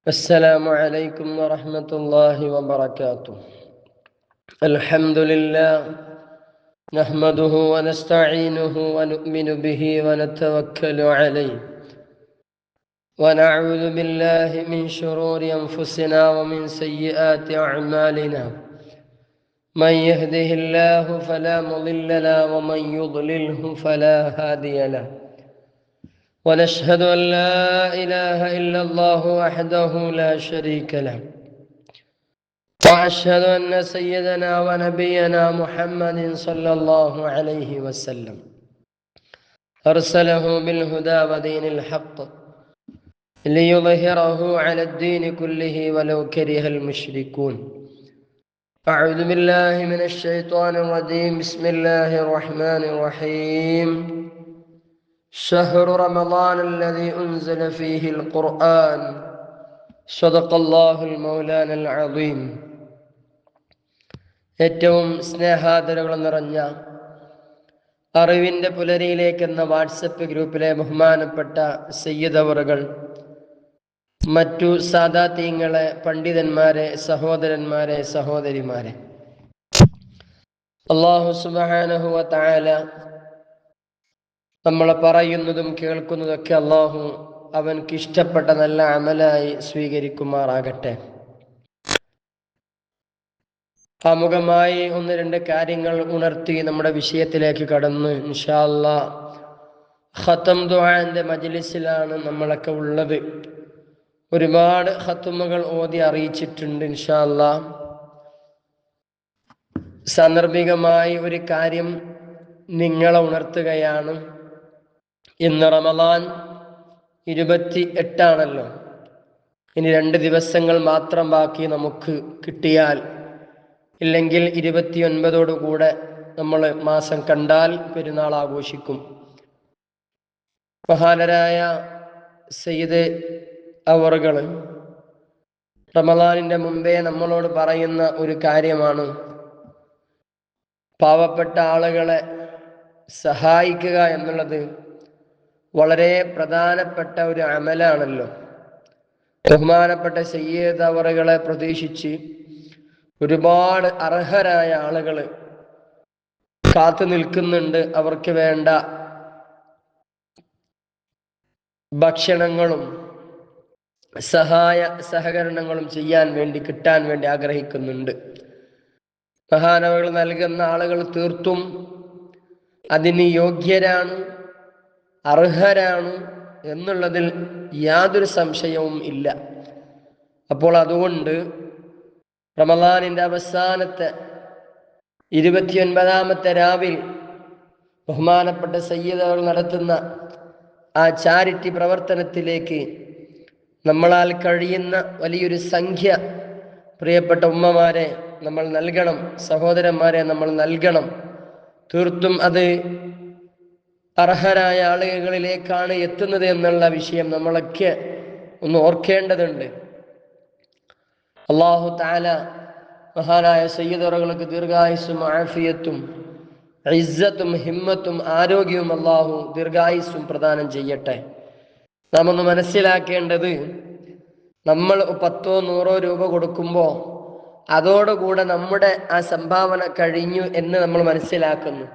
السلام عليكم ورحمة الله وبركاته. الحمد لله نحمده ونستعينه ونؤمن به ونتوكل عليه ونعوذ بالله من شرور أنفسنا ومن سيئات أعمالنا. من يهده الله فلا مضل له ومن يضلله فلا هادي له. ونشهد أن لا إله إلا الله وحده لا شريك له. وأشهد أن سيدنا ونبينا محمد صلى الله عليه وسلم أرسله بالهدى ودين الحق ليظهره على الدين كله ولو كره المشركون. أعوذ بالله من الشيطان الرجيم. بسم الله الرحمن الرحيم. شهر رمضان الذي أنزل فيه القرآن صدق الله المولان العظيم. ഏറ്റവും സ്നേഹാദരവുകൾ നിറഞ്ഞ അറിവിൻ്റെ പുലരിയിലേക്ക് എന്ന വാട്സപ്പ് ഗ്രൂപ്പിലെ ബഹുമാനപ്പെട്ട സയ്യിദ് അവറുകൾ, മറ്റു സാദാത്യങ്ങളെ, പണ്ഡിതന്മാരെ, സഹോദരന്മാരെ, സഹോദരിമാരെ, അല്ലാഹു സുബ്ഹാനഹു വ തആല നമ്മൾ പറയുന്നതും കേൾക്കുന്നതൊക്കെ അല്ലാഹു അവൻക്ക് ഇഷ്ടപ്പെട്ട നല്ല അമലായി സ്വീകരിക്കുമാറാകട്ടെ. ആമുഖമായി ഒന്ന് രണ്ട് കാര്യങ്ങൾ ഉണർത്തി നമ്മുടെ വിഷയത്തിലേക്ക് കടന്ന് ഇൻഷാ അല്ലാഹ് ഖത്തം ദുആന്റെ മജ്ലിസിലാണ് നമ്മളൊക്കെ ഉള്ളത്. ഒരുപാട് ഖത്തുമുകൾ ഓതി അറിയിച്ചിട്ടുണ്ട്. ഇൻഷാ അല്ലാഹ് സാന്ദർഭികമായി ഒരു കാര്യം നിങ്ങളെ ഉണർത്തുകയാണ്. ഇന്ന് റമളാൻ 28 ഇനി 2 ദിവസങ്ങൾ മാത്രം ബാക്കി നമുക്ക് കിട്ടിയാൽ, ഇല്ലെങ്കിൽ 29 നമ്മൾ മാസം കണ്ടാൽ പെരുന്നാൾ ആഘോഷിക്കും. മഹാനരായ സയ്യിദ് അവറുകൾ റമളാനിന്റെ മുമ്പേ നമ്മളോട് പറയുന്ന ഒരു കാര്യമാണ്, പാവപ്പെട്ട ആളുകളെ സഹായിക്കുക എന്നുള്ളത് വളരെ പ്രധാനപ്പെട്ട ഒരു അമലാണല്ലോ. ബഹുമാനപ്പെട്ട സയ്യിദ് അവറുകളെ പ്രതീക്ഷിച്ച് ഒരുപാട് അർഹരായ ആളുകൾ കാത്തു നിൽക്കുന്നുണ്ട്. അവർക്ക് വേണ്ട ഭക്ഷണങ്ങളും സഹകരണങ്ങളും കിട്ടാൻ വേണ്ടി ആഗ്രഹിക്കുന്നുണ്ട്. മഹാനവകൾ നൽകുന്ന ആളുകൾ തീർത്തും അതിന് യോഗ്യരാണ്, അർഹരാണ് എന്നുള്ളതിൽ യാതൊരു സംശയവും ഇല്ല. അപ്പോൾ അതുകൊണ്ട് റമളാനിന്റെ അവസാനത്തെ 29ാമത്തെ രാവിൽ ബഹുമാനപ്പെട്ട സയ്യിദ് അവർ നടത്തുന്ന ആ ചാരിറ്റി പ്രവർത്തനത്തിലേക്ക് നമ്മളാൽ കഴിയുന്ന വലിയൊരു സംഖ്യ പ്രിയപ്പെട്ട ഉമ്മമാരെ നമ്മൾ നൽകണം, സഹോദരന്മാരെ നമ്മൾ നൽകണം. തീർത്തും അത് അർഹരായ ആളുകളിലേക്കാണ് എത്തുന്നത് എന്നുള്ള വിഷയം നമ്മളൊക്കെ ഒന്ന് ഓർക്കേണ്ടതുണ്ട്. അല്ലാഹു തആല മഹാനായ സയ്യിദ് അവറുകൾക്ക് ദീർഘായുസ്സും ആഫിയത്തും ഇസ്സത്തും ഹിമ്മത്തും ആരോഗ്യവും അല്ലാഹു ദീർഘായുസ്സും പ്രദാനം ചെയ്യട്ടെ. നാം ഒന്ന് മനസ്സിലാക്കേണ്ടത്, നമ്മൾ 10-100 രൂപ കൊടുക്കുമ്പോൾ അതോടുകൂടെ നമ്മുടെ ആ സംഭാവന കഴിഞ്ഞു എന്ന് നമ്മൾ മനസ്സിലാക്കുന്നു.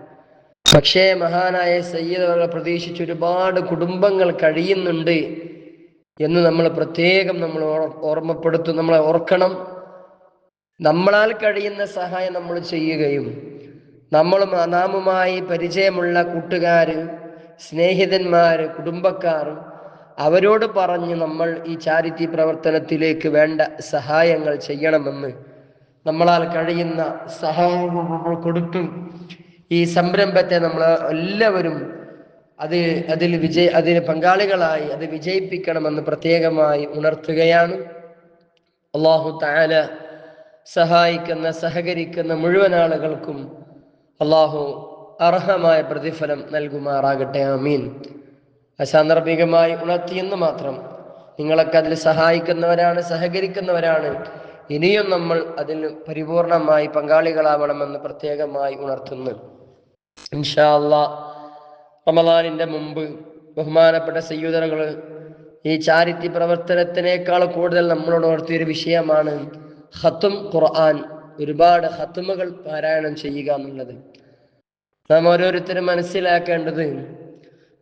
പക്ഷേ മഹാനായ സയ്യിദ് അവറുകളെ പ്രതീക്ഷിച്ച് ഒരുപാട് കുടുംബങ്ങൾ കഴിയുന്നുണ്ട് എന്ന് നമ്മൾ പ്രത്യേകം നമ്മളെ ഓർക്കണം. നമ്മളാൽ കഴിയുന്ന സഹായം നമ്മൾ ചെയ്യുകയും നാമുമായി പരിചയമുള്ള കൂട്ടുകാർ, സ്നേഹിതന്മാർ, കുടുംബക്കാർ അവരോട് പറഞ്ഞ് നമ്മൾ ഈ ചാരിറ്റി പ്രവർത്തനത്തിലേക്ക് വേണ്ട സഹായങ്ങൾ ചെയ്യണമെന്ന്, നമ്മളാൽ കഴിയുന്ന സഹായങ്ങൾ നമ്മൾ കൊടുത്തും ഈ സംരംഭത്തെ നമ്മൾ എല്ലാവരും അതിന് പങ്കാളികളായി അത് വിജയിപ്പിക്കണമെന്ന് പ്രത്യേകമായി ഉണർത്തുകയാണ്. അല്ലാഹു തആല സഹായിക്കുന്ന, സഹകരിക്കുന്ന മുഴുവൻ ആളുകൾക്കും അല്ലാഹു അർഹമായ പ്രതിഫലം നൽകുമാറാകട്ടെ. ആമീൻ. അസാന്ദർഭികമായി ഉണർത്തിയെന്ന് മാത്രം. നിങ്ങളൊക്കെ അതിൽ സഹായിക്കുന്നവരാണ്, സഹകരിക്കുന്നവരാണ്. ഇനിയും നമ്മൾ അതിൽ പരിപൂർണമായി പങ്കാളികളാവണമെന്ന് പ്രത്യേകമായി ഉണർത്തുന്നു. ഇൻഷാ അല്ലാഹ് റമളാനിന്റെ മുമ്പ് ബഹുമാനപ്പെട്ട സയ്യിദുകൾ ഈ ചാരിറ്റി പ്രവർത്തനത്തിനേക്കാൾ കൂടുതൽ നമ്മളോട് ഓർത്തിയൊരു വിഷയമാണ് ഖത്തും ഖുർആൻ, ഒരുപാട് ഖത്തുമുകൾ പാരായണം ചെയ്യുക എന്നുള്ളത്. നാം ഓരോരുത്തരും മനസ്സിലാക്കേണ്ടത്,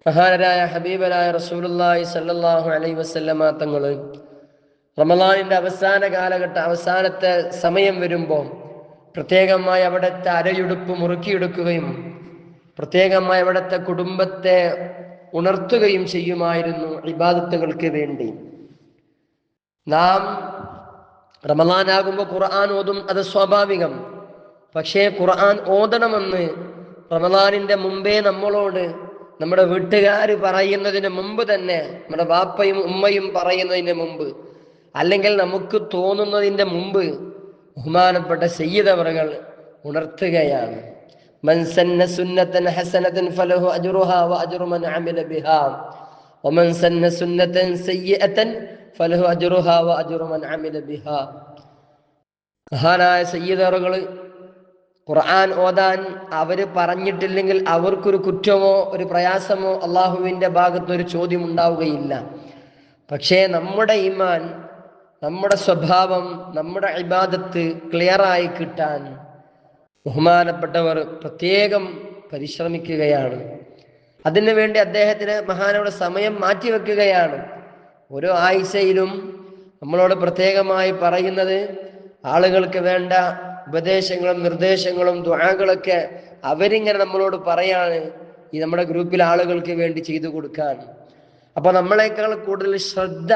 മഹാനരായ ഹബീബരായ റസൂലുള്ളാഹി സ്വല്ലല്ലാഹു അലൈഹി വസല്ലമ തങ്ങൾ റമളാനിന്റെ അവസാന കാലഘട്ടം, അവസാനത്തെ സമയം വരുമ്പോൾ പ്രത്യേകമായി അവിടുത്തെ അരയുടുപ്പ് മുറുക്കിയെടുക്കുകയും പ്രത്യേകമായി അവിടുത്തെ കുടുംബത്തെ ഉണർത്തുകയും ചെയ്യുമായിരുന്നു ഇബാദത്തുകൾക്ക് വേണ്ടി. നാം റമളാനാകുമ്പോൾ ഖുർആൻ ഓതും, അത് സ്വാഭാവികം. പക്ഷേ ഖുർആൻ ഓതണമെന്ന് റമളാനിന്റെ മുമ്പേ നമ്മളോട് നമ്മുടെ വീട്ടുകാർ പറയുന്നതിന് മുമ്പ് തന്നെ, നമ്മുടെ ബാപ്പയും ഉമ്മയും പറയുന്നതിന് മുമ്പ്, അല്ലെങ്കിൽ നമുക്ക് തോന്നുന്നതിൻ്റെ മുമ്പ് ബഹുമാനപ്പെട്ട സയ്യിദ് അവറുകൾ ഉണർത്തുകയാണ്. മൻ സന്ന സുന്നതൻ ഹസനതൻ ഫലഹു അജ്റുഹാ വഅജ്റു മൻ അമില ബിഹാ വമൻ സന്ന സുന്നതൻ സയ്യിഅതൻ ഫലഹു അജ്റുഹാ വഅജ്റു മൻ അമില ബിഹാ. മഹാനായ സയ്യിദ് അവറുകൾ ഖുർആൻ ഓതാൻ അവർ പറഞ്ഞിട്ടില്ലെങ്കിൽ അവർക്കൊരു കുറ്റമോ ഒരു പ്രയാസമോ അള്ളാഹുവിൻ്റെ ഭാഗത്തൊരു ചോദ്യം ഉണ്ടാവുകയില്ല. പക്ഷേ നമ്മുടെ ഈമാൻ, നമ്മുടെ സ്വഭാവം, നമ്മുടെ ഇബാദത്ത് ക്ലിയറായി കിട്ടാൻ ബഹുമാനപ്പെട്ടവർ പ്രത്യേകം പരിശ്രമിക്കുകയാണ്. അതിനു വേണ്ടി അദ്ദേഹത്തിന് മഹാനോട് സമയം മാറ്റിവെക്കുകയാണ്. ഓരോ ആഴ്ചയിലും നമ്മളോട് പ്രത്യേകമായി പറയുന്നത്, ആളുകൾക്ക് വേണ്ട ഉപദേശങ്ങളും നിർദ്ദേശങ്ങളും ദുആകളൊക്കെ അവരിങ്ങനെ നമ്മളോട് പറയാണ് ഈ നമ്മുടെ ഗ്രൂപ്പിലെ ആളുകൾക്ക് വേണ്ടി ചെയ്തു കൊടുക്കാൻ. അപ്പൊ നമ്മളെക്കാൾ കൂടുതൽ ശ്രദ്ധ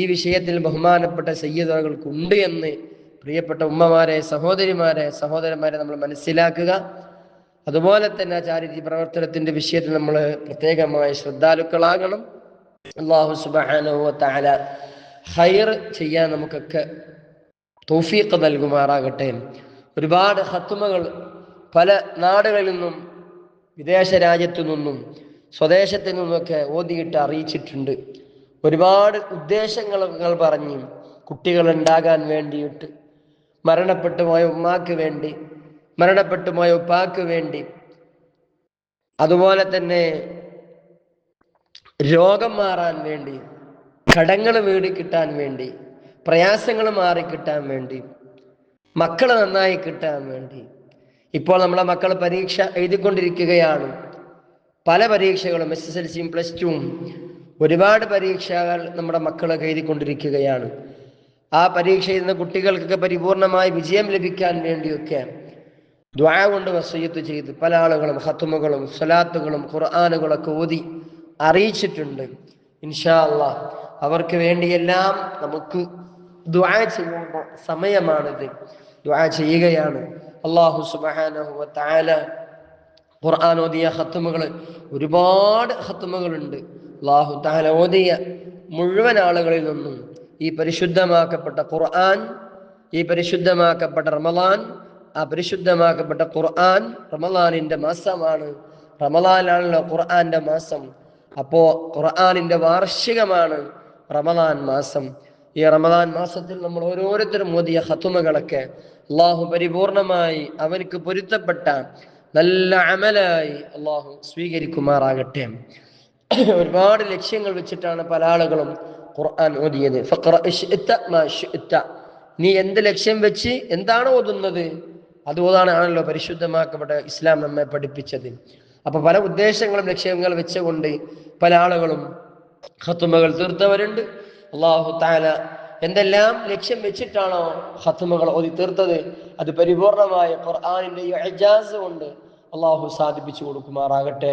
ഈ വിഷയത്തിൽ ബഹുമാനപ്പെട്ട സയ്യിദുകൾക്കുണ്ട് എന്ന് പ്രിയപ്പെട്ട ഉമ്മമാരെ, സഹോദരന്മാരെ നമ്മൾ മനസ്സിലാക്കുക. അതുപോലെ തന്നെ ചാരിറ്റി പ്രവർത്തനത്തിന്റെ വിഷയത്തിൽ നമ്മൾ പ്രത്യേകമായി ശ്രദ്ധാലുക്കളാകണം. അല്ലാഹു സുബ്ഹാനഹു വ തആല ഖൈർ ചെയ്യാൻ നമുക്കൊക്കെ തൗഫീഖ് നൽകുമാറാകട്ടെ. ഒരുപാട് ഖത്മകൾ പല നാടുകളിൽ നിന്നും വിദേശ രാജ്യത്തു നിന്നും സ്വദേശത്തു നിന്നൊക്കെ ഓതിയിട്ട് അറിയിച്ചിട്ടുണ്ട്. ഒരുപാട് ഉദ്ദേശങ്ങൾ പറഞ്ഞ്, കുട്ടികൾ ഉണ്ടാകാൻ വേണ്ടിയിട്ട്, മരണപ്പെട്ടു പോയ ഉമ്മാക്ക് വേണ്ടി, മരണപ്പെട്ടു പോയ ഉപ്പാക്ക് വേണ്ടി, അതുപോലെ തന്നെ രോഗം മാറാൻ വേണ്ടി, കടങ്ങൾ വീടി കിട്ടാൻ വേണ്ടി, പ്രയാസങ്ങൾ മാറിക്കിട്ടാൻ വേണ്ടി, മക്കൾ നന്നായി കിട്ടാൻ വേണ്ടി. ഇപ്പോൾ നമ്മളെ മക്കൾ പരീക്ഷ എഴുതിക്കൊണ്ടിരിക്കുകയാണ്. പല പരീക്ഷകളും, SSLCയും +2വും ഒരുപാട് പരീക്ഷകൾ നമ്മുടെ മക്കളൊക്കെ എഴുതിക്കൊണ്ടിരിക്കുകയാണ്. ആ പരീക്ഷ എഴുതുന്ന കുട്ടികൾക്കൊക്കെ പരിപൂർണമായി വിജയം ലഭിക്കാൻ വേണ്ടിയൊക്കെ ദുആ കൊണ്ട് വസിയ്യത്ത് ചെയ്ത് പല ആളുകളും ഖത്മുകളും സ്വലാത്തുകളും ഖുർആനുകളൊക്കെ ഓതി അറിയിച്ചിട്ടുണ്ട്. ഇൻഷാ അല്ലാഹ് അവർക്ക് വേണ്ടിയെല്ലാം നമുക്ക് ദുആ ചെയ്യേണ്ട സമയമാണിത്. ദുആ ചെയ്യുകയാണ്. അല്ലാഹു സുബ്ഹാനഹു വ തആല ഖുർആൻ ഓതിയ ഖത്മുകൾ, ഒരുപാട് ഖത്മുകളുണ്ട്. അല്ലാഹു തആല ഓതിയ മുഴുവൻ ആളുകളിൽ നിന്നും ഈ പരിശുദ്ധമാക്കപ്പെട്ട ഖുർആൻ, ഈ പരിശുദ്ധമാക്കപ്പെട്ട റമളാൻ, ആ പരിശുദ്ധമാക്കപ്പെട്ട ഖുർആൻ റമളാനിന്റെ മാസമാണ്. റമളാനാണല്ലോ ഖുർആന്റെ മാസം. അപ്പോ ഖുർആനിന്റെ വാർഷികമാണ് റമളാൻ മാസം. ഈ റമളാൻ മാസത്തിൽ നമ്മൾ ഓരോരുത്തരും ഓതിയ ഖത്മുകളൊക്കെ അല്ലാഹു പരിപൂർണമായി അവർക്ക് പൊരുത്തപ്പെട്ട നല്ല അമലായി അല്ലാഹു സ്വീകരിക്കുമാറാകട്ടെ. ഒരുപാട് ലക്ഷ്യങ്ങൾ വെച്ചിട്ടാണ് പല ആളുകളും ഖുർആൻ ഓതിയത്. നീ എന്ത് ലക്ഷ്യം വെച്ച് എന്താണ് ഓതുന്നത് അത് ഓതാനാണല്ലോ പരിശുദ്ധമാക്കപ്പെട്ട ഇസ്ലാം നമ്മെ പഠിപ്പിച്ചത്. അപ്പൊ പല ഉദ്ദേശങ്ങളും ലക്ഷ്യങ്ങൾ വെച്ചുകൊണ്ട് പല ആളുകളും ഖത്മുകൾ തീർത്തവരുണ്ട്. അല്ലാഹു തആല എന്തെല്ലാം ലക്ഷ്യം വെച്ചിട്ടാണോ ഖത്മുകൾ ഓതി തീർത്തത് അത് പരിപൂർണമായ ഖുർആനിന്റെ ഇഅ്ജാസ് കൊണ്ട് അല്ലാഹു സാധിപ്പിച്ചു കൊടുക്കുമാറാകട്ടെ.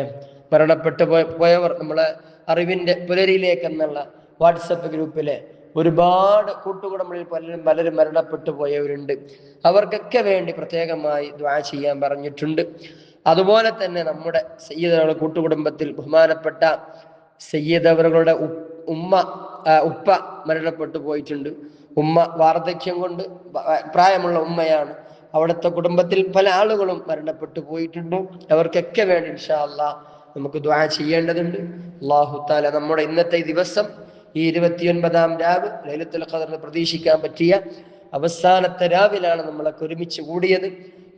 മരണപ്പെട്ടു പോയവർ നമ്മളെ അറിവിന്റെ പുലരിയിലേക്ക് എന്നുള്ള വാട്സപ്പ് ഗ്രൂപ്പിലെ ഒരുപാട് കൂട്ടുകുടുംബങ്ങളിൽ പലരും മരണപ്പെട്ടു പോയവരുണ്ട്. അവർക്കൊക്കെ വേണ്ടി പ്രത്യേകമായി ദുആ ചെയ്യാൻ പറഞ്ഞിട്ടുണ്ട്. അതുപോലെ തന്നെ നമ്മുടെ സയ്യിദുകളുടെ കൂട്ടുകുടുംബത്തിൽ ബഹുമാനപ്പെട്ട സയ്യിദ് അവരുടെ ഉപ്പ മരണപ്പെട്ടു പോയിട്ടുണ്ട്. ഉമ്മ വാർദ്ധക്യം കൊണ്ട് പ്രായമുള്ള ഉമ്മയാണ്. അവിടുത്തെ കുടുംബത്തിൽ പല ആളുകളും മരണപ്പെട്ടു പോയിട്ടുണ്ട്. അവർക്കൊക്കെ വേണ്ടി ഇൻഷാ അല്ലാഹ് നമുക്ക് ദുആ ചെയ്യേണ്ടതുണ്ട്. അല്ലാഹു തആല നമ്മുടെ ഇന്നത്തെ ദിവസം, ഈ 29-ാം രാവ് ലൈലത്തുൽ ഖദർ പ്രതീക്ഷിക്കാൻ പറ്റിയ അവസാനത്തെ രാവിലാണ് നമ്മളൊക്കെ ഒരുമിച്ച് കൂടിയത്.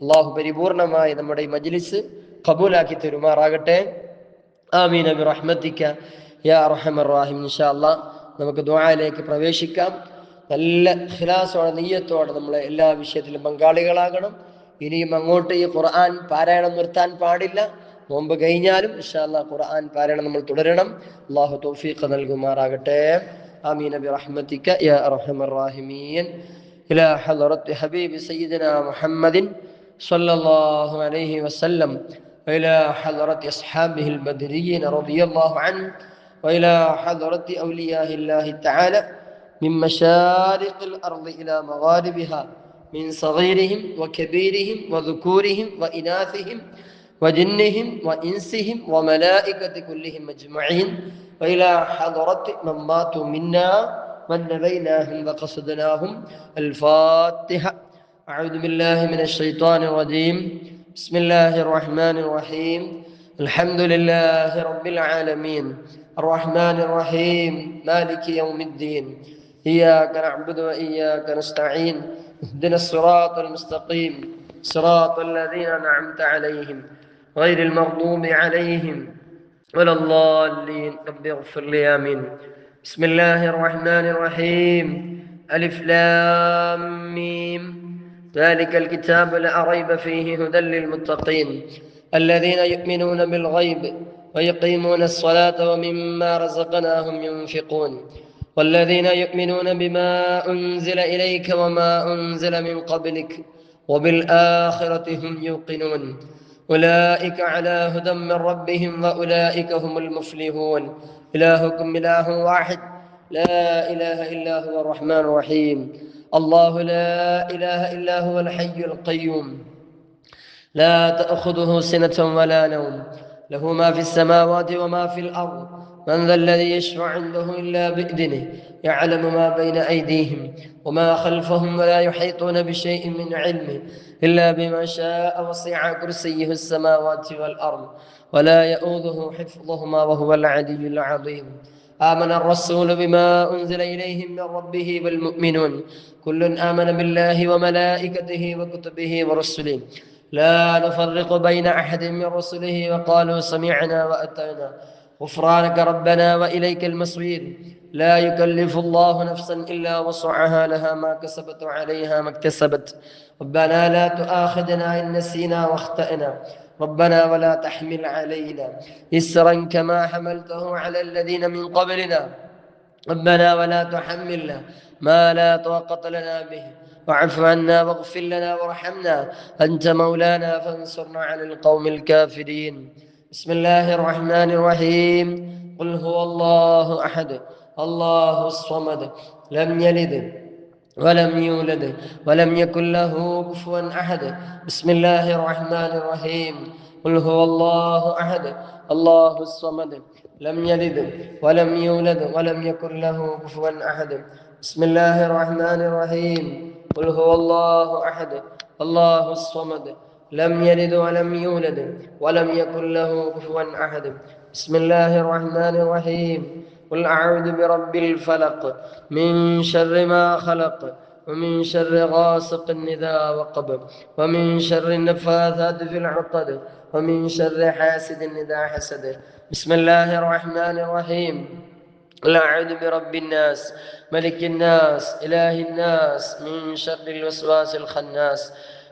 അല്ലാഹു പരിപൂർണമായി നമ്മുടെ ഈ മജ്ലിസ് ഖബൂലാക്കി തരുമാറാകട്ടെ. ആമീൻ ബിറഹ്മതിക യാ അർഹമർ റഹീം. ഇൻഷാ അല്ലാഹ് നമുക്ക് ദുആയിലേക്ക് പ്രവേശിക്കാം. നല്ല ഇഖ്ലാസോടെ നിയ്യത്തോടെ നമ്മൾ എല്ലാ വിഷയത്തിലും പങ്കാളികളാകണം. ഇനിയും അങ്ങോട്ട് ഈ ഖുർആൻ പാരായണം നിർത്താൻ പാടില്ല. നോമ്പ് കഴിഞ്ഞാലും ഇൻഷാ അല്ലാഹ് ഖുർആൻ പാരായണം നമ്മൾ തുടരണം. അല്ലാഹു തൗഫീഖ് നൽകുമാറാകട്ടെ. ആമീൻ ബിറഹ്മതിക യാ അർഹമർ റഹീമീൻ. ഇലാ ഹളറത്തി ഹബീബി സയ്യിദിനാ മുഹമ്മദിൻ സ്വല്ലല്ലാഹു അലൈഹി വസല്ലം وإلى حضرة أصحابه البدريين رضي الله عنه وإلى حضرة أولياء الله تعالى من مشارق الأرض إلى مغاربها من صغيرهم وكبيرهم وذكورهم وإناثهم وجنهم وإنسهم وملائكة كلهم أجمعين وإلى حضرة من ماتوا منا من نبيناهم وقصدناهم. الفاتحة. أعوذ بالله من الشيطان الرجيم. بسم الله الرحمن الرحيم. الحمد لله رب العالمين الرحمن الرحيم مالك يوم الدين إياك نعبد وإياك نستعين اهدنا الصراط المستقيم صراط الذين أنعمت عليهم غير المغضوب عليهم ولا الضالين رب اغفر لي آمين. بسم الله الرحمن الرحيم. ألف لام ميم ذلك الكتاب لا ريب فيه هدى للمتقين الذين يؤمنون بالغيب ويقيمون الصلاة ومما رزقناهم ينفقون والذين يؤمنون بما أنزل إليك وما أنزل من قبلك وبالآخرة هم يوقنون أولئك على هدى من ربهم وأولئك هم المفلحون. إلهكم إله واحد لا إله إلا هو الرحمن الرحيم. الله لا إله إلا هو الحي القيوم لا تأخذه سنة ولا نوم له ما في السماوات وما في الأرض من ذا الذي يشفع عنده إلا بإذنه يعلم ما بين أيديهم وما خلفهم ولا يحيطون بشيء من علمه إلا بما شاء وسع كرسيه السماوات والأرض ولا يؤوده حفظهما وهو العلي العظيم. آمن الرسول بما أنزل إليه من ربه والمؤمنون كل آمن بالله وملائكته وكتبه ورسله لا نفرق بين أحد من رسله وقالوا سمعنا وأطعنا غفرانك ربنا وإليك المصير. لا يكلف الله نفسا إلا وسعها لها ما كسبت وعليها ما اكتسبت. ربنا لا تؤاخذنا إن نسينا واخطأنا ربنا ولا تحمل علينا إسرا كما حملته على الذين من قبلنا ربنا ولا تحملنا ما لا طاقة لنا به واعف عنا واغفر لنا وارحمنا أنت مولانا فانصرنا على القوم الكافرين. بسم الله الرحمن الرحيم. قل هو الله أحد الله الصمد لم يلد ولم يولد ولم يكن له كفوا أحد. بسم الله الرحمن الرحيم. قل هو الله أحد الله الصمد لم يلد ولم يولد ولم يكن له كفوا أحد. بسم الله الرحمن الرحيم. قل هو الله أحد الله الصمد لم يلد ولم يولد ولم يكن له كفوا أحد. بسم الله الرحمن الرحيم. قل أعوذ برب الفلق من شر ما خلق ومن شر غاسق إذا وقب ومن شر النفاثات في العقد ومن شر حاسد إذا حسد. بسم الله الرحمن الرحيم. قل أعوذ برب الناس ملك الناس إله الناس من شر الوسواس الخناس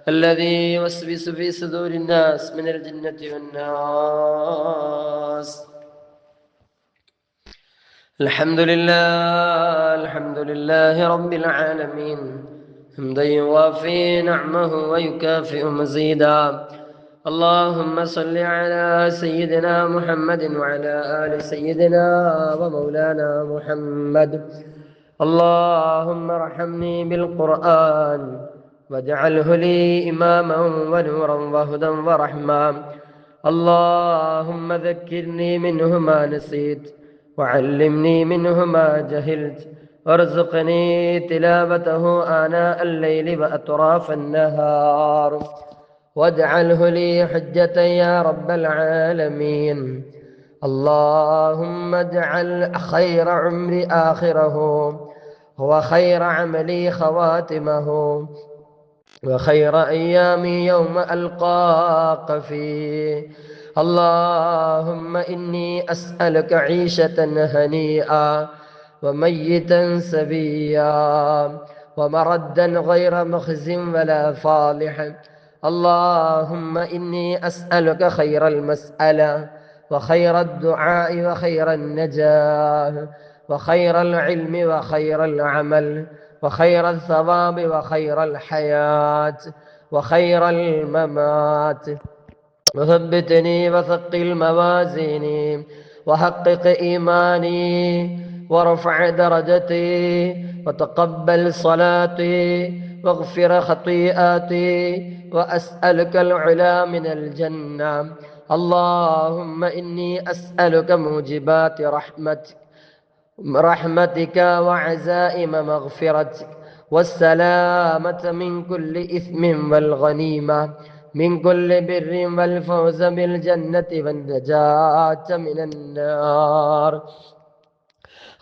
الذي يوسوس في صدور الناس من الجنة والناس. الحمد لله رب العالمين حمدا يوافي نعمه ويكافئ مزيدا. اللهم صل على سيدنا محمد وعلى آل سيدنا ومولانا محمد. اللهم ارحمني بالقرآن واجعله لي إماما ونورا وهدى ورحمة. اللهم ذكرني منه ما نسيت وعلمني منه ما جهلت وارزقني تلاوته آناء الليل وأطراف النهار واجعله لي حجة يا رب العالمين. اللهم اجعل خير عمري آخره وخير عملي خواتمه وخير أيامي يوم ألقاك فيه. اللهم إني أسألك عيشة هنيئة وميتا سبيا ومردا غير مخز ولا فاضح. اللهم إني أسألك خير المسألة وخير الدعاء وخير النجاة وخير العلم وخير العمل وخير الثواب وخير الحياة وخير الممات. وثبتني وثقل موازيني وحقق إيماني وارفع درجتي وتقبل صلاتي واغفر خطيئاتي وأسألك العلا من الجنة. اللهم إني أسألك موجبات رحمتك وعزائم مغفرتك والسلامة من كل إثم والغنيمة من كل بر والفوز بالجنة والنجاة من النار.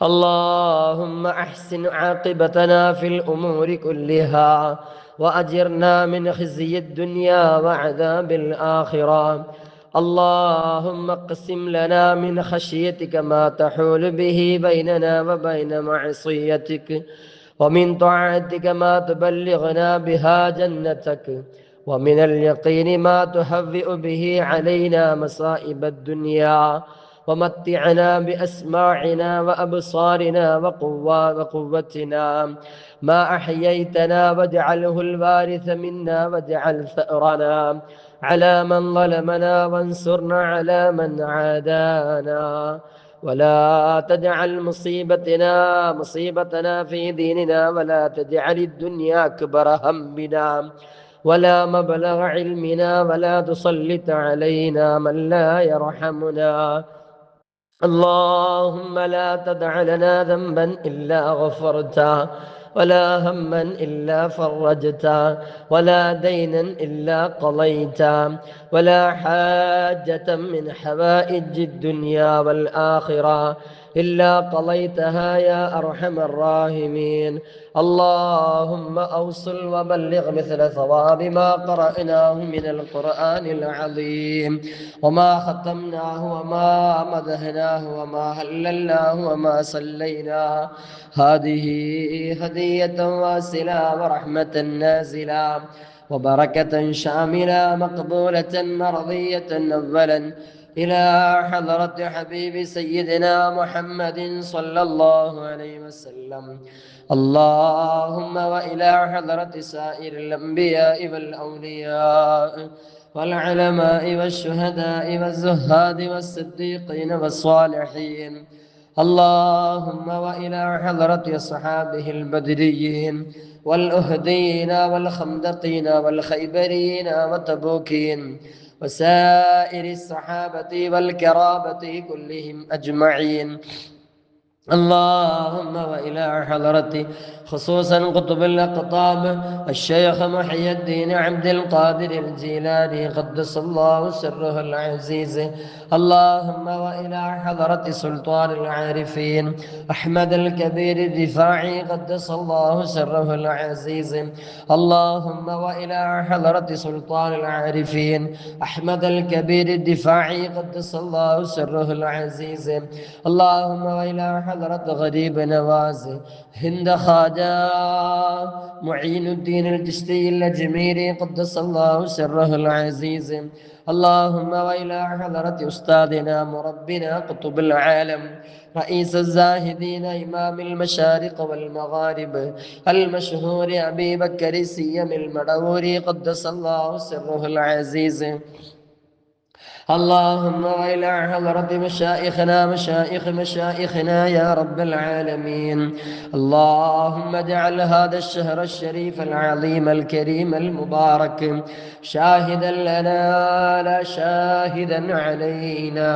اللهم أحسن عاقبتنا في الأمور كلها وأجرنا من خزي الدنيا وعذاب الآخرة. اللهم اقسم لنا من خشيتك ما تحول به بيننا وبين معصيتك ومن طاعتك ما تبلغنا بها جنتك ومن اليقين ما تهوئ به علينا مصائب الدنيا ومتعنا بأسماعنا وأبصارنا وقوتنا ما أحييتنا واجعله الوارث منا واجعل ثأرنا على من ظلمنا وانصرنا على من عادانا ولا تجعل مصيبتنا في ديننا ولا تجعل الدنيا أكبر همنا ولا مبلغ علمنا ولا تسلط علينا من لا يرحمنا. اللهم لا تدع لنا ذنبا إلا غفرته ولا هما إلا فرجته ولا دينا إلا قضيته ولا حاجة من حوائج الدنيا والآخرة إلا قضيتها يا أرحم الراحمين. اللهم أوصل وبلغ مثل ثواب ما قرأناه من القرآن العظيم وما ختمناه وما مدحناه وما هللناه وما صليناه. هذه هدية واصلة ورحمة نازلة وبركة شاملة مقبولة مرضية أولا إلى حضرة حبيب سيدنا محمد صلى الله عليه وسلم. اللهم وإلى حضرة سائر الأنبياء والأولياء والعلماء والشهداء والزهاد والصديقين والصالحين. اللهم وإلى حضرة أصحابه البدريين والأهديين والخندقين والخيبرين وتبوكين وسائر الصحابة والكرامة كلهم أجمعين. اللهم وإلى حضرة خصوصا قطب الأقطاب الشيخ محي الدين عبد القادر الجيلاني قدس الله سره العزيز. اللهم وإلى حضرة سلطان العارفين أحمد الكبير الرفاعي قدس الله سره العزيز. اللهم وإلى حضرة سلطان العارفين أحمد الكبير الرفاعي قدس الله سره العزيز. اللهم وإلى حضرة غريب نواز هند خواجة معين الدين الجشتي الأجميري قدس الله سره العزيز. اللهم وإلى حضرة أستاذنا مربنا قطب العالم رئيس الزاهدين إمام المشارق والمغارب المشهور أبي بكر السيم المدوري قدس الله سره العزيز. اللهم وإلى حضرة مشايخنا يا رب العالمين. اللهم اجعل هذا الشهر الشريف العظيم الكريم المبارك شاهدا لنا لا شاهدا علينا.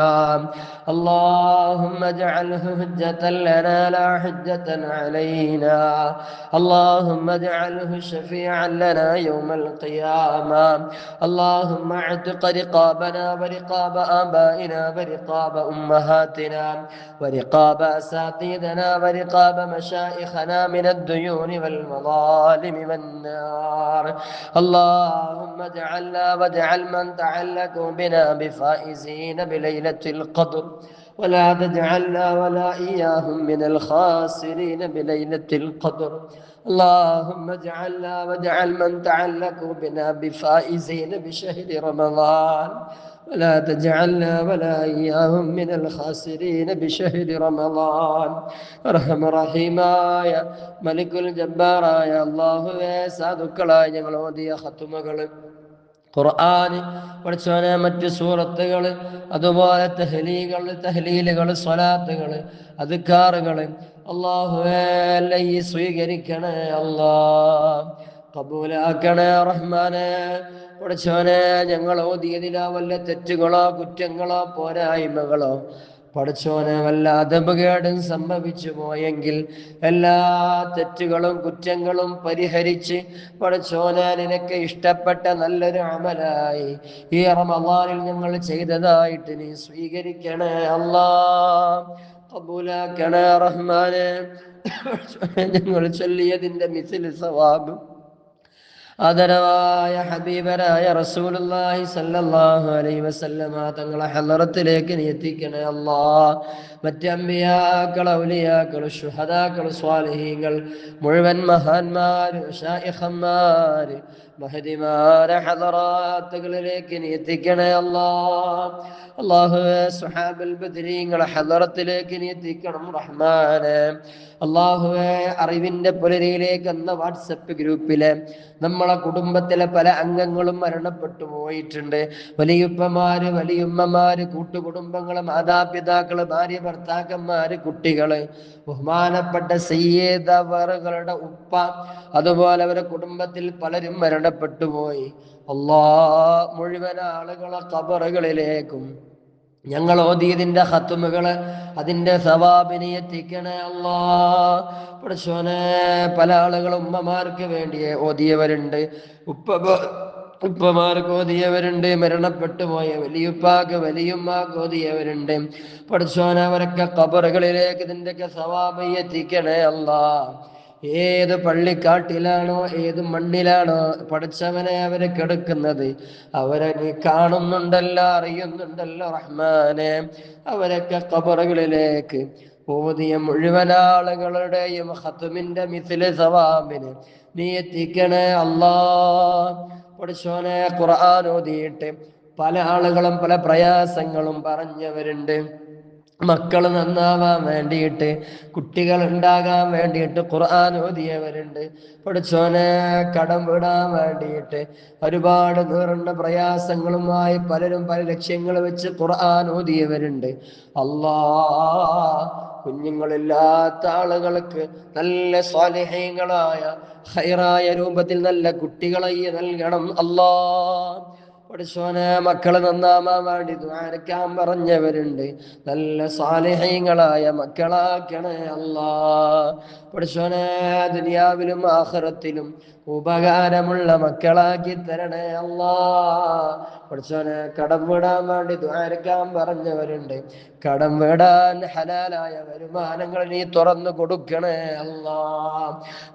اللهم اجعله حجة لنا لا حجة علينا. اللهم اجعله شفيعا لنا يوم القيامة. اللهم اعتق رقابنا ورقاب آبائنا ورقاب أمهاتنا ورقاب أساتذتنا ورقاب مشايخنا من الديون والمظالم والنار. اللهم اجعلنا واجعل من تعلقوا بنا بفائزين بليلة القدر ولا تجعلنا ولا إياهم من الخاسرين بليلة القدر. اللهم اجعلنا واجعل من تعلقوا بنا بفائزين بشهر رمضان، ولا تجعلنا ولا إياهم من الخاسرين بشهر رمضان. അർഹമ റഹീമായ മലിക്കുൽ ജബ്ബാറായ അല്ലാഹുവേ, സാധുക്കളായ ഞങ്ങൾ ഓതിയ ഖത്മുകൾ, ഖുർആൻ പഠിച്ചവനെ, മറ്റ് സൂറത്തുകൾ, അതുപോലെ തഹ്ലീലുകൾ, സ്വലാത്തുകൾ, അദ്കാറുകൾ അല്ലാഹുവേ എല്ലാം ഈ സ്വീകരിക്കണേ അല്ലാ, കബൂലാക്കണേ റഹ്മാനെ. പഠിച്ചവനെ, ഞങ്ങൾ ഓതിയതിലാ വല്ല തെറ്റുകളോ കുറ്റങ്ങളോ പോരായ്മകളോ പഠിച്ചോനെ വല്ല അദബുകേടും സംഭവിച്ചു പോയെങ്കിൽ എല്ലാ തെറ്റുകളും കുറ്റങ്ങളും പരിഹരിച്ച് പഠിച്ചോനെ നിനക്ക് ഇഷ്ടപ്പെട്ട നല്ലൊരു അമലായി ഈ റമളാനിൽ ഞങ്ങൾ ചെയ്തതായിട്ട് നീ സ്വീകരിക്കണേ അല്ലാ, ഖബൂലാക്കണേ റഹ്മാനെ. ഞങ്ങൾ ചൊല്ലിയതിൻ്റെ മിസ്ൽ സവാബ് ആദരവായ ഹബീബരായ റസൂലുള്ളാഹി സ്വല്ലല്ലാഹു അലൈഹി വസല്ലമ തങ്ങളെ ഹളറത്തിലേക്ക് നീ എത്തിക്കണേ അല്ലാ. മറ്റ് അമ്പിയാക്കൾ, ഔലിയാക്കൾ, ശുഹദാക്കൾ, സ്വാലിഹീങ്ങൾ, മുഴുവൻ മഹാന്മാര്, ശൈഖന്മാര്, മഹദിമാരെ ഹളറാത്തുകളിലേക്ക് നീ എത്തിക്കണേ അല്ലാ. അല്ലാഹുവേ, സുഹാബുൽ ബദരീങ്ങളെ ഹളറത്തിലേക്ക് നീ എത്തിക്കണം റഹ്മാനെ. അല്ലാഹുവേ, അറിവിന്റെ പുലരിയിലേക്ക് എന്ന വാട്സപ്പ് ഗ്രൂപ്പിലെ നമ്മളെ കുടുംബത്തിലെ പല അംഗങ്ങളും മരണപ്പെട്ടു പോയിട്ടുണ്ട്. വലിയുപ്പമാര്, വലിയുമ്മമാര്, കൂട്ടുകുടുംബങ്ങള്, മാതാപിതാക്കള്, ഭാര്യ, ഭർത്താക്കന്മാര്, കുട്ടികള്, ബഹുമാനപ്പെട്ട സയ്യിദവറുകളുടെ ഉപ്പ, അതുപോലെ അവരുടെ കുടുംബത്തിൽ പലരും മരണപ്പെട്ടു പോയി. മുഴുവൻ ആളുകളെ ഖബറുകളിലേക്കും ഞങ്ങൾ ഓതിയതിൻ്റെ ഖത്മുകള് അതിൻ്റെ സവാബിനെ എത്തിക്കണേ അല്ലാ. പടച്ചോനെ, പല ആളുകളും ഉമ്മമാർക്ക് വേണ്ടി ഓതിയവരുണ്ട്, ഉപ്പമാർക്ക് ഓതിയവരുണ്ട്, മരണപ്പെട്ടു പോയ വലിയുപ്പാക്ക് വലിയുമ്മാക്ക് ഓതിയവരുണ്ട്. പടച്ചോനെ, അവരൊക്കെ ഖബറുകളിലേക്ക് ഇതിൻ്റെയൊക്കെ സവാബ് എത്തിക്കണേ അല്ലാ. ഏത് പള്ളിക്കാട്ടിലാണോ ഏത് മണ്ണിലാണോ പഠിച്ചവനെ അവരെ കിടക്കുന്നത്, അവരെ നീ കാണുന്നുണ്ടല്ലോ, അറിയുന്നുണ്ടല്ലോ റഹ്മാനെ. അവരൊക്കെ ഖബറുകളിലേക്ക് ഓതിയ മുഴുവൻ ആളുകളുടെയും ഖത്മിന്റെ മിസ്ല് സവാബിന് നീ എത്തിക്കണേ അല്ലാ. പഠിച്ചോനെ, ഖുർആൻ ഓതിയിട്ട് പല ആളുകളും പല പ്രയാസങ്ങളും പറഞ്ഞവരുണ്ട്. മക്കൾ നന്നാവാൻ വേണ്ടിയിട്ട്, കുട്ടികൾ ഉണ്ടാകാൻ വേണ്ടിയിട്ട് ഖുർആൻ ഓതിയവരുണ്ട്. പഠിച്ചോനെ, കടം വിടാൻ വേണ്ടിയിട്ട് ഒരുപാട് നീറുന്ന പ്രയാസങ്ങളുമായി പലരും പല ലക്ഷ്യങ്ങൾ വെച്ച് ഖുർആൻ ഓതിയവരുണ്ട്. അല്ലാ, കുഞ്ഞുങ്ങളില്ലാത്ത ആളുകൾക്ക് നല്ല സ്വാലിഹീങ്ങളായ ഖൈറായ രൂപത്തിൽ നല്ല കുട്ടികളെ നൽകണം അല്ലാ. പഠിച്ചോനെ, മക്കള് നന്നാവാൻ വേണ്ടി ദുആരക്കാൻ പറഞ്ഞവരുണ്ട്. നല്ല സാലിഹീങ്ങളായ മക്കളാക്കണേ അല്ലാ. പഠിച്ചോനെ, ദുനിയാവിലും ആഖിറത്തിലും ഉപകാരമുള്ള മക്കളാക്കി തരണേ അല്ലാ. പഠിച്ചോനെ, കടം വിടാൻ വേണ്ടി ദുആരക്കാൻ പറഞ്ഞവരുണ്ട്. കടം വിടാൻ ഹലാലായ വരുമാനങ്ങൾ നീ തുറന്നു കൊടുക്കണേ അല്ലാ.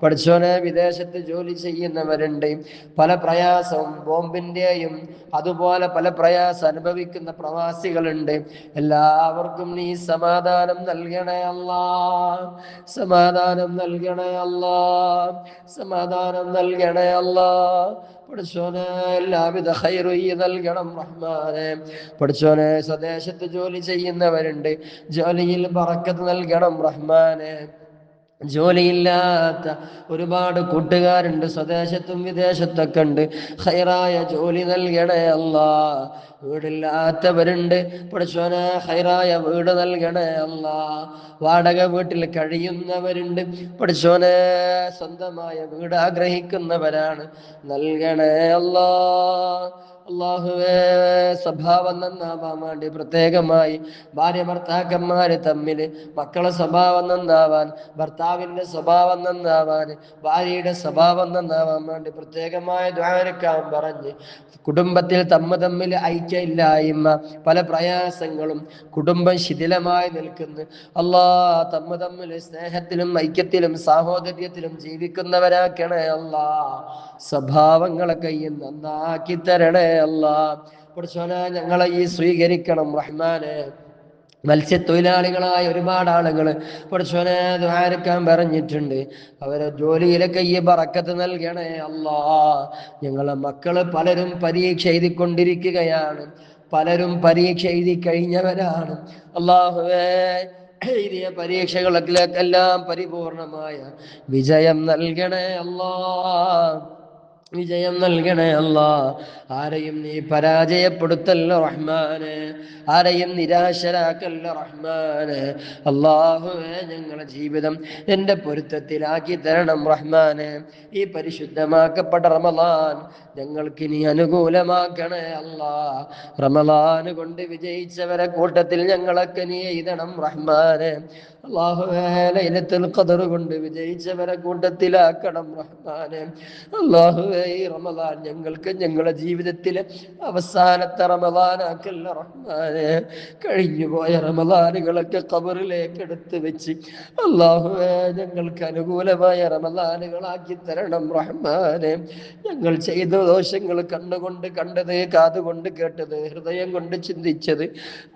പഠിച്ചോനെ, വിദേശത്ത് ജോലി ചെയ്യുന്നവരുണ്ട്, പല പ്രയാസവും ബോംബിന്റെയും അതുപോലെ പല പ്രയാസം അനുഭവിക്കുന്ന പ്രവാസികളുണ്ട്. എല്ലാവർക്കും നീ സമാധാനം നൽകണേ അല്ലാ, സമാധാനം നൽകണേ അല്ലാ, സമാധാനം നൽകണേ അല്ലാ. പഠിച്ചോനെ, എല്ലാവിധ ഖൈറും നൽകണം റഹ്മാനെ. പഠിച്ചോനെ, സ്വദേശത്ത് ജോലി ചെയ്യുന്നവരുണ്ട്, ജോലിയിൽ ബറക്കത്ത് നൽകണം റഹ്മാനെ. ജോലിയില്ലാത്ത ഒരുപാട് കൂട്ടുകാരുണ്ട്, സ്വദേശത്തും വിദേശത്തൊക്കെ ഉണ്ട്. ഖൈറായ ജോലി നൽകണേ അല്ലാ. വീടില്ലാത്തവരുണ്ട്, പഠിച്ചോനെ, ഖൈറായ വീട് നൽകണേ അല്ലാ. വാടക വീട്ടിൽ കഴിയുന്നവരുണ്ട്, പഠിച്ചോനെ, സ്വന്തമായ വീട് ആഗ്രഹിക്കുന്നവരാണ്, നൽകണേ അല്ലാ. അല്ലാഹുവേ, സ്വഭാവം നന്നാവാൻ വേണ്ടി പ്രത്യേകമായി ഭാര്യ ഭർത്താക്കന്മാര് തമ്മിൽ, മക്കളെ സ്വഭാവം നന്നാവാൻ, ഭർത്താവിൻ്റെ സ്വഭാവം നന്നാവാൻ, ഭാര്യയുടെ സ്വഭാവം നന്നാവാൻ വേണ്ടി പ്രത്യേകമായി ദുആരക്കാൻ പറഞ്ഞ്, കുടുംബത്തിൽ തമ്മിൽ ഐക്യമില്ലായ്മ, പല പ്രയാസങ്ങളും, കുടുംബം ശിഥിലമായി നിൽക്കുന്നു. അല്ലാ, തമ്മിൽ സ്നേഹത്തിലും ഐക്യത്തിലും സാഹോദര്യത്തിലും ജീവിക്കുന്നവരാക്കണേ അല്ലാ. സ്വഭാവങ്ങളൊക്കെ നന്നാക്കി തരണേ അല്ലാ. പഠിച്ചോനെ, ഞങ്ങളെ ഈ സ്വീകരിക്കണം റഹ്മാനെ. മത്സ്യത്തൊഴിലാളികളായ ഒരുപാട് ആളുകൾ പടച്ചോനെ ദുആരക്കാൻ പറഞ്ഞിട്ടുണ്ട്. അവരെ ജോലിയിലൊക്കെ ഈ ബറക്കത്ത് നൽകണേ അല്ലാ. ഞങ്ങളെ മക്കള് പലരും പരീക്ഷ എഴുതിക്കൊണ്ടിരിക്കുകയാണ്, പലരും പരീക്ഷ എഴുതി കഴിഞ്ഞവരാണ്. അല്ലാഹുവേ, എഴുതിയ പരീക്ഷകളിലെല്ലാം പരിപൂർണമായ വിജയം നൽകണേ അല്ലാ, വിജയം നൽകണേ അല്ലാ. ആരെയും നീ പരാജയപ്പെടുത്തല്ല റഹ്മാനെ, ആരെയും നിരാശരാക്കല്ല റഹ്മാനെ. അല്ലാഹുവേ, ഞങ്ങളുടെ ജീവിതം എൻ്റെ പൊരുത്തത്തിലാക്കി തരണം റഹ്മാനെ. ഈ പരിശുദ്ധമാക്കപ്പെട്ട റമളാൻ ഞങ്ങൾക്ക് നീ അനുകൂലമാക്കണേ അല്ലാ. റമളാൻ കൊണ്ട് വിജയിച്ചവരെ കൂട്ടത്തിൽ ഞങ്ങളൊക്കെ നീ എഴുതണം റഹ്മാനെ. അല്ലാഹുവേ, ലൈലത്തുൽ ഖദർ കൊണ്ട് വിജയിച്ചവരെ കൂട്ടത്തിലാക്കണം റഹ്മാനെ. അല്ലാഹുവേ, ഈ റമളാൻ ഞങ്ങൾക്ക് ഞങ്ങളുടെ ജീവിതത്തിലെ അവസാനത്തെ റമളാനാക്കല്ല റഹ്മാനെ. കഴിഞ്ഞുപോയ റമളാനുകളൊക്കെ ഖബറിലേക്ക് എടുത്ത് വെച്ച് അല്ലാഹുവേ ഞങ്ങൾക്ക് അനുകൂലമായ റമളാനുകളാക്കി തരണം റഹ്മാനെ. ഞങ്ങൾ ചെയ്ത ദോഷങ്ങൾ കണ്ണുകൊണ്ട് കണ്ടത്, കാതുകൊണ്ട് കേട്ടത്, ഹൃദയം കൊണ്ട് ചിന്തിച്ചത്,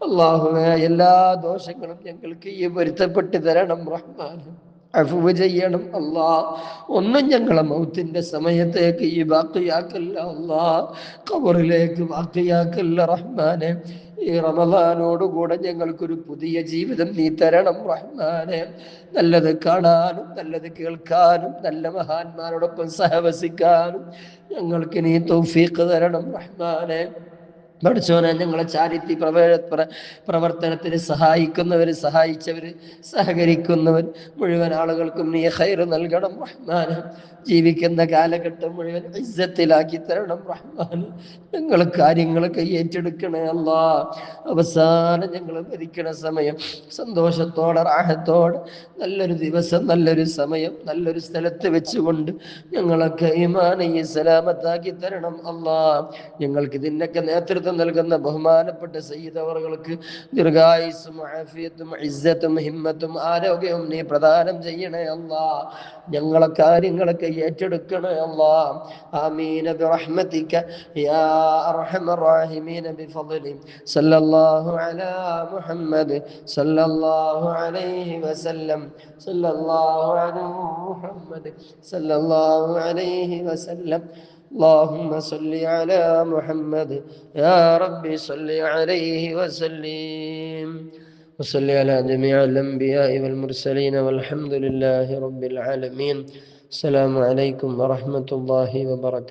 അല്ലാഹുവേ എല്ലാ ദോഷങ്ങളും ഞങ്ങൾക്ക് ഈ പൊരുത്തപ്പെട്ട് തരണം റഹ്മാനെ. അഫ്വ് ചെയ്യണം അല്ലാ. ഒന്നും ഞങ്ങളെ മൗത്തിന്റെ സമയത്തേക്ക് ഈ ബാക്കിയാക്കല്ല അല്ലാ, ഖബറിലേക്ക് ബാക്കിയാക്കല്ല റഹ്മാനെ. ഈ റമളാനോടുകൂടെ ഞങ്ങൾക്കൊരു പുതിയ ജീവിതം നീ തരണം റഹ്മാനെ. നല്ലത് കാണാനും നല്ലത് കേൾക്കാനും നല്ല മഹാന്മാരോടൊപ്പം സഹവസിക്കാനും ഞങ്ങൾക്ക് നീ തൗഫീഖ് തരണം റഹ്മാനെ. പഠിച്ചോനെ, ഞങ്ങളെ ചാരിറ്റി പ്രവർത്തനത്തിന് സഹായിക്കുന്നവർ, സഹായിച്ചവർ, സഹകരിക്കുന്നവർ മുഴുവൻ ആളുകൾക്കും നീ ഖൈർ നൽകണം റഹ്മാനെ. ജീവിക്കുന്ന കാലഘട്ടം മുഴുവൻ ഇസ്സത്തിലാക്കി തരണം റഹ്മാനെ. ഞങ്ങൾ കാര്യങ്ങളൊക്കെ ഏറ്റെടുക്കണേ അല്ലാ. അവസാനം ഞങ്ങൾ മരിക്കണ സമയം സന്തോഷത്തോടെ റാഹത്തോടെ നല്ലൊരു ദിവസം, നല്ലൊരു സമയം, നല്ലൊരു സ്ഥലത്ത് വെച്ചുകൊണ്ട് ഞങ്ങളൊക്കെ ഈമാൻ സലാമത്താക്കി തരണം അല്ലാ. ഞങ്ങൾക്ക് ഇതിനൊക്കെ നേതൃത്വം നൽകുന്ന ബഹുമാനപ്പെട്ട സയ്യിദ് അവർക്ക് ദീർഘായുസ്സും ആഫിയത്തും ഇസ്സത്തും ഹിമ്മത്തും ആരോഗ്യവും നീ പ്രദാനം ചെയ്യണേ അല്ലാ. ഞങ്ങളെ കാര്യങ്ങളൊക്കെ ഏറ്റെടുക്കണേ അല്ലാ. ആമീൻ ബിറഹ്മതിക യാ അർഹമർ റഹീമീൻ ബിഫദ്ലി സല്ലല്ലാഹു അലാ മുഹമ്മദ് സല്ലല്ലാഹു അലൈഹി വസല്ലം സല്ലല്ലാഹു അലാ മുഹമ്മദ് സല്ലല്ലാഹു അലൈഹി വസല്ലം. اللهم صل على محمد يا ربي صل عليه وسلم وصل على جميع الأنبياء والمرسلين والحمد لله رب العالمين. السلام عليكم ورحمة الله وبركاته.